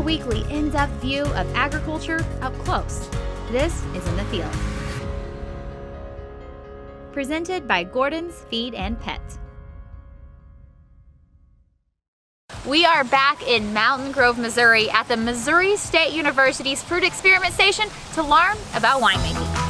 weekly in-depth view of agriculture up close. This is In the Field. Presented by Gordon's Feed and Pet. We are back in Mountain Grove, Missouri at the Missouri State University's Fruit Experiment Station to learn about winemaking.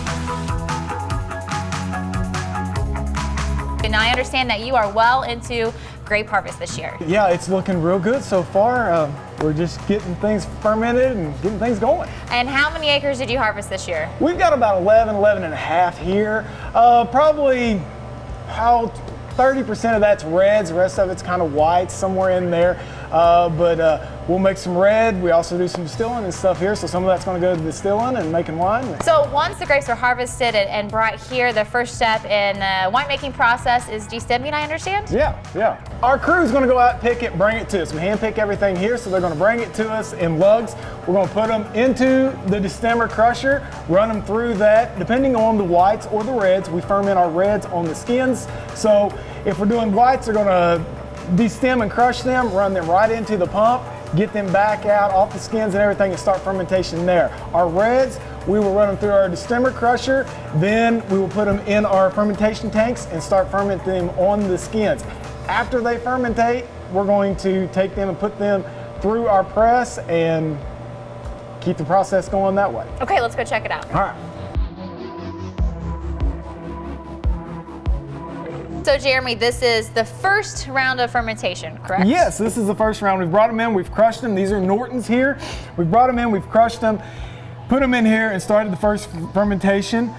And I understand that you are well into Grape Harvest this year. Yeah, it's looking real good so far. We're just getting things fermented and getting things going. And how many acres did you harvest this year? We've got about 11 and a half here. Probably how 30% of that's reds, the rest of it's kind of white, somewhere in there. But we'll make some red. We also do some distilling and stuff here, so some of that's going to go to distilling and making wine. So once the grapes are harvested and brought here, the first step in the winemaking process is destemming, I understand? Yeah. Our crew is going to go out, pick it, bring it to us. We hand pick everything here, so they're going to bring it to us in lugs. We're going to put them into the destemmer crusher, run them through that. Depending on the whites or the reds, we ferment our reds on the skins. So if we're doing whites, they're going to destem and crush them, run them right into the pump, get them back out off the skins and everything, and start fermentation there. Our reds, we will run them through our destemmer crusher, then we will put them in our fermentation tanks and start fermenting them on the skins. After they fermentate, we're going to take them and put them through our press and keep the process going that way. Okay, let's go check it out. All right. So Jeremy, this is the first round of fermentation, correct? Yes, this is the first round. We've brought them in, we've crushed them. These are Nortons here. We've brought them in, we've crushed them, put them in here and started the first fermentation.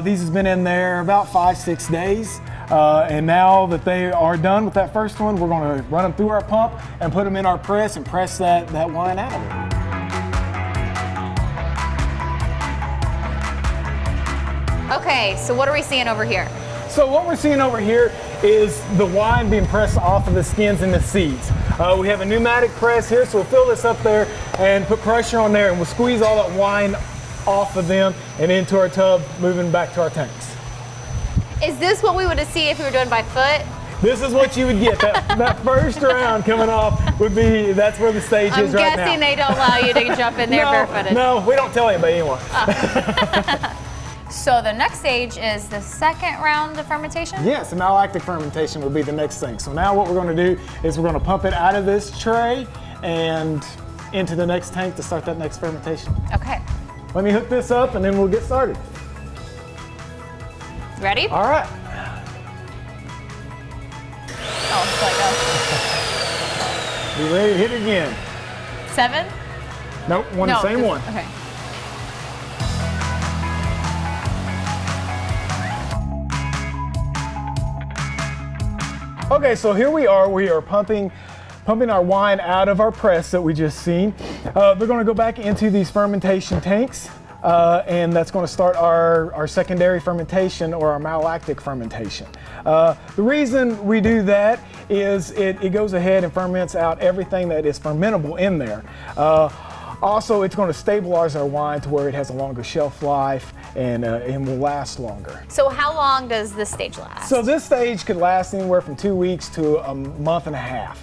These has been in there about 5-6 days. And now that they are done with that first one, we're gonna run them through our pump and put them in our press and press that wine out of it. Okay, so what are we seeing over here? So what we're seeing over here is the wine being pressed off of the skins and the seeds. We have a pneumatic press here, so we'll fill this up there and put pressure on there, and we'll squeeze all that wine off of them and into our tub, moving back to our tanks. Is this what we would see if we were doing by foot? This is what you would get. That first round coming off would be, that's where the stage is right now. I'm guessing they don't allow you to jump in there barefooted. No, we don't tell anybody anymore. So the next stage is the second round of fermentation? Yes, and malolactic fermentation will be the next thing. So now what we're going to do is we're going to pump it out of this tray and into the next tank to start that next fermentation. Okay. Let me hook this up and then we'll get started. Ready? All right. Oh, Be ready to hit it again. 7? Nope, same one. Okay. Okay, so here we are pumping our wine out of our press that we just seen. They're going to go back into these fermentation tanks, and that's going to start our secondary fermentation or our malolactic fermentation. The reason we do that is it goes ahead and ferments out everything that is fermentable in there. Also, it's going to stabilize our wine to where it has a longer shelf life and will last longer. So how long does this stage last? So this stage could last anywhere from 2 weeks to a month and a half.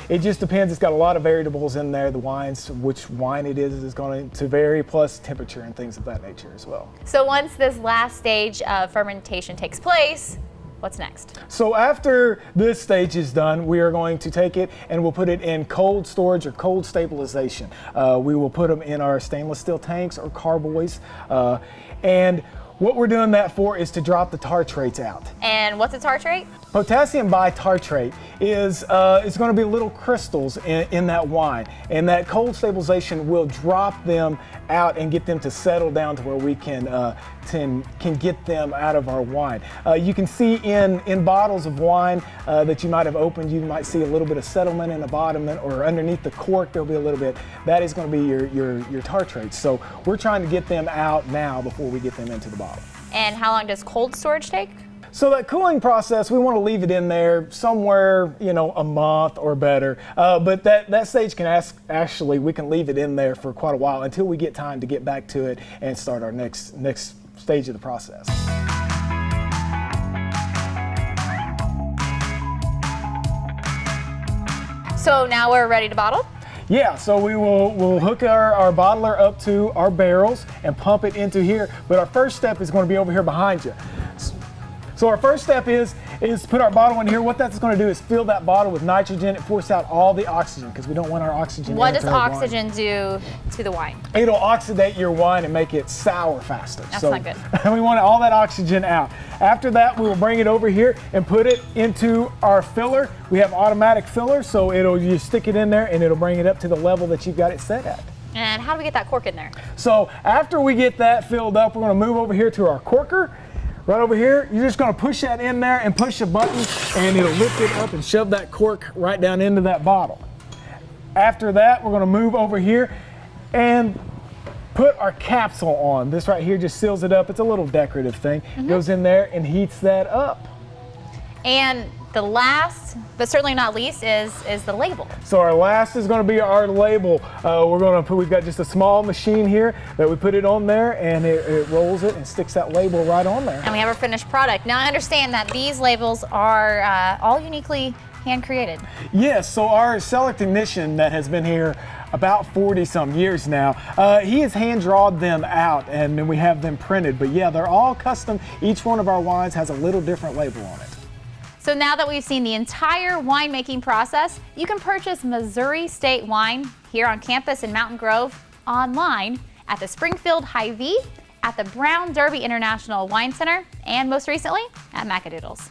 It just depends. It's got a lot of variables in there. The wines, which wine it is going to vary, plus temperature and things of that nature as well. So once this last stage of fermentation takes place, what's next? So after this stage is done, we are going to take it and we'll put it in cold storage or cold stabilization. We will put them in our stainless steel tanks or carboys. And what we're doing that for is to drop the tartrates out. And what's a tartrate? Potassium bitartrate is it's going to be little crystals in that wine, and that cold stabilization will drop them out and get them to settle down to where we can get them out of our wine. You can see in bottles of wine that you might have opened, you might see a little bit of settlement in the bottom or underneath the cork. There'll be a little bit. That is going to be your tartrates. So we're trying to get them out now before we get them into the bottle. And how long does cold storage take? So that cooling process, we want to leave it in there somewhere, a month or better. But that stage can actually, we can leave it in there for quite a while until we get time to get back to it and start our next stage of the process. So now we're ready to bottle? Yeah, so we'll hook our bottler up to our barrels and pump it into here. But our first step is going to be over here behind you. So our first step is put our bottle in here. What that's going to do is fill that bottle with nitrogen and force out all the oxygen because we don't want our oxygen. What does oxygen do to the wine? It'll oxidate your wine and make it sour faster. That's not good. We want all that oxygen out. After that, we will bring it over here and put it into our filler. We have automatic filler, so you stick it in there and it'll bring it up to the level that you've got it set at. And how do we get that cork in there? So after we get that filled up, we're going to move over here to our corker. Right over here, you're just gonna push that in there and push a button and it'll lift it up and shove that cork right down into that bottle. After that, we're gonna move over here and put our capsule on. This right here just seals it up. It's a little decorative thing. Goes in there and heats that up. And the last, but certainly not least, is the label. So our last is going to be our label. We've got just a small machine here that we put it on there, and it rolls it and sticks that label right on there. And we have our finished product. Now I understand that these labels are all uniquely hand created. Yes, so our cellar technician that has been here about 40 some years now, he has hand drawn them out and then we have them printed. But yeah, they're all custom. Each one of our wines has a little different label on it. So now that we've seen the entire winemaking process, you can purchase Missouri State wine here on campus in Mountain Grove, online at the Springfield Hy-Vee, at the Brown Derby International Wine Center, and most recently at Macadoodles.